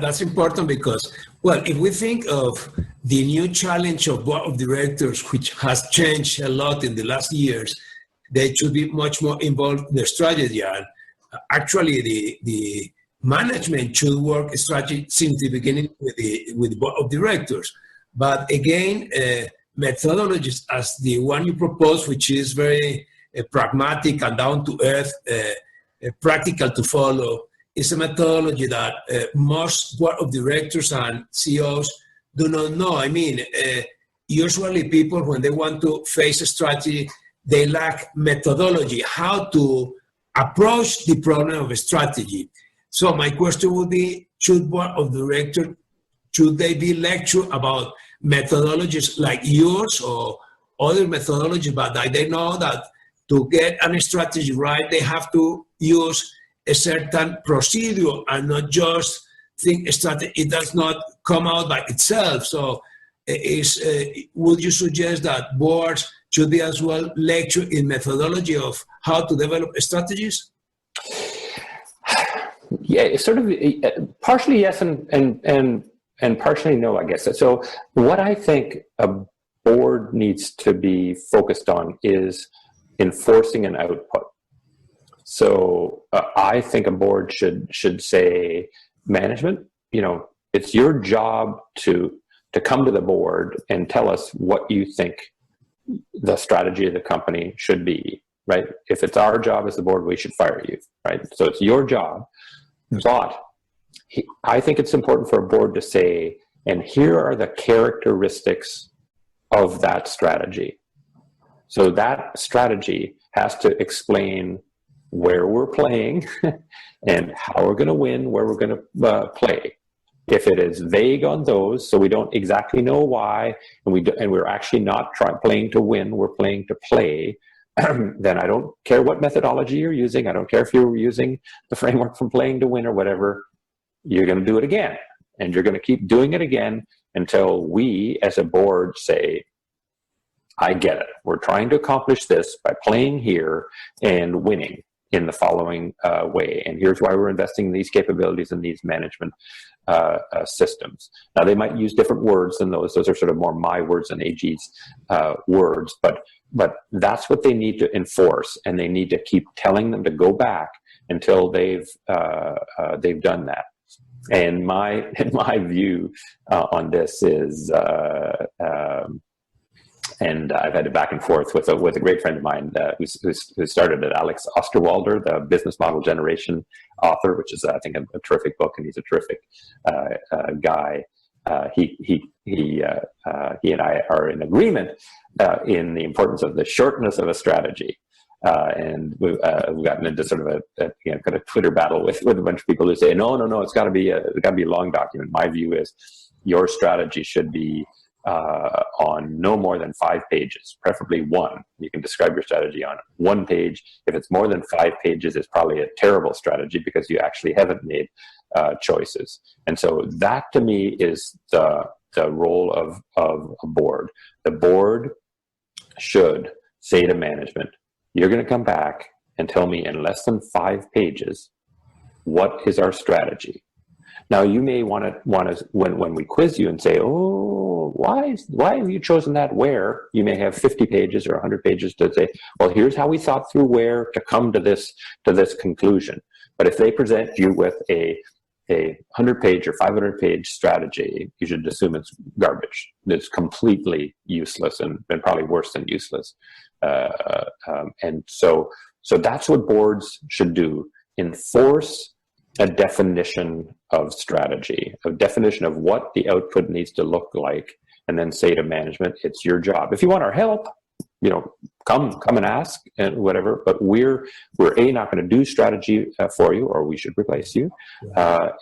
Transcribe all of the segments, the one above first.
That's important because, well, if we think of the new challenge of board of directors, which has changed a lot in the last years, they should be much more involved in the strategy. And actually, the management should work strategy since the beginning with the board of directors. But again, methodologies as the one you propose, which is very pragmatic and down to earth, practical to follow, is a methodology that most board of directors and CEOs do not know. I mean, usually people, when they want to face a strategy, they lack methodology, how to approach the problem of a strategy. So my question would be, should board of directors, should they be lectured about methodologies like yours or other methodologies, but that they know that to get a strategy right, they have to use a certain procedure and not just think strategy. It does not come out by itself. So would you suggest that boards should be as well lectured in methodology of how to develop strategies? Yeah, sort of partially yes and partially no, I guess. So what I think a board needs to be focused on is enforcing an output. So I think a board should say, management, it's your job to come to the board and tell us what you think the strategy of the company should be, right? If it's our job as the board, we should fire you, right? So it's your job. But I think it's important for a board to say, and here are the characteristics of that strategy. So that strategy has to explain where we're playing and how we're going to win, where we're going to play. If it is vague on those, so we don't exactly know why, and we're actually not playing to win, we're playing to play, then I don't care what methodology you're using. I don't care if you're using the framework from Playing to Win or whatever. You're going to do it again, and you're going to keep doing it again until we, as a board, say, I get it. We're trying to accomplish this by playing here and winning in the following way. And here's why we're investing in these capabilities and these management systems. Now, they might use different words than those. Those are sort of more my words and AG's words. But that's what they need to enforce, and they need to keep telling them to go back until they've done that. And my view on this is, and I've had a back and forth with a great friend of mine who started at Alex Osterwalder, the Business Model Generation author, which is I think a terrific book, and he's a terrific guy. He and I are in agreement in the importance of the shortness of a strategy. And we've gotten into sort of a kind of Twitter battle with a bunch of people who say, no, it's got to be a long document. My view is your strategy should be on no more than 5 pages, preferably 1. You can describe your strategy on 1 page. If it's more than 5 pages, it's probably a terrible strategy because you actually haven't made choices. And so that, to me, is the role of a board. The board should say to management, you're going to come back and tell me in less than 5 pages, what is our strategy? Now, you may want to when we quiz you and say, oh, why have you chosen that where? You may have 50 pages or 100 pages to say, well, here's how we thought through where to come to this conclusion. But if they present you with a 100-page or 500-page strategy, you should assume it's garbage. It's completely useless and probably worse than useless. And so that's what boards should do. Enforce a definition of strategy, a definition of what the output needs to look like, and then say to management, it's your job. If you want our help, come and ask and whatever, but we're not going to do strategy for you, or we should replace you.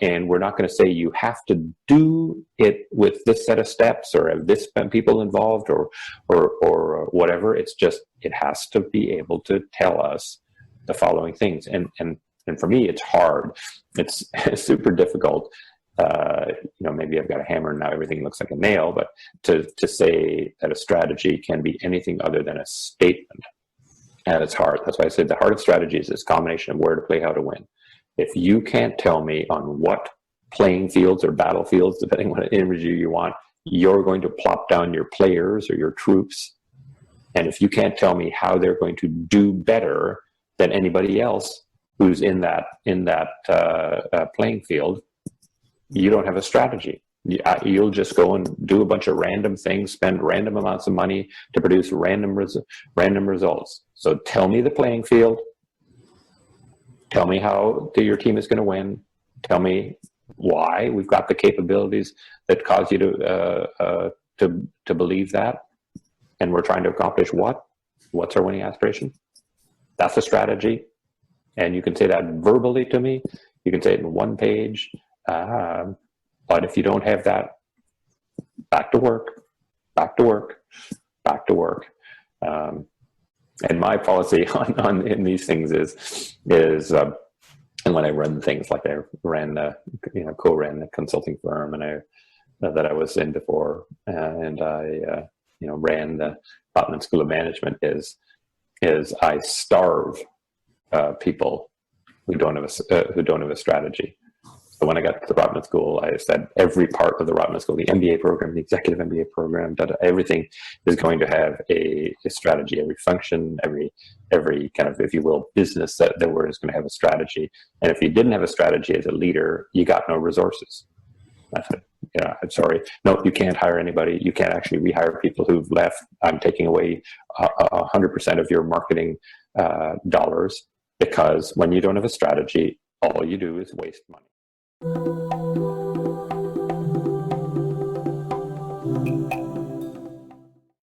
And we're not going to say you have to do it with this set of steps or have this people involved or whatever. It's just, it has to be able to tell us the following things. And for me, it's hard. It's super difficult. Maybe I've got a hammer and now everything looks like a nail, but to say that a strategy can be anything other than a statement at its heart. That's why I said the heart of strategy is this combination of where to play, how to win. If you can't tell me on what playing fields or battlefields, depending on what imagery you want, you're going to plop down your players or your troops. And if you can't tell me how they're going to do better than anybody else who's in that playing field, you don't have a strategy. You'll just go and do a bunch of random things, spend random amounts of money to produce random results. So tell me the playing field. Tell me how your team is going to win. Tell me why we've got the capabilities that cause you to believe that. And we're trying to accomplish what? What's our winning aspiration? That's a strategy. And you can say that verbally to me. You can say it in one page. But if you don't have that, back to work. And my policy in these things is and when I run things, like I ran co-ran a consulting firm that I was in before, and I ran the Rotman School of Management, is I starve people who don't have a strategy. So when I got to the Rotman School, I said every part of the Rotman School, the MBA program, the executive MBA program, everything is going to have a strategy. Every function, every kind of, if you will, business that there is going to have a strategy. And if you didn't have a strategy as a leader, you got no resources. I said, I'm sorry. No, you can't hire anybody. You can't actually rehire people who've left. I'm taking away 100% of your marketing dollars, because when you don't have a strategy, all you do is waste money.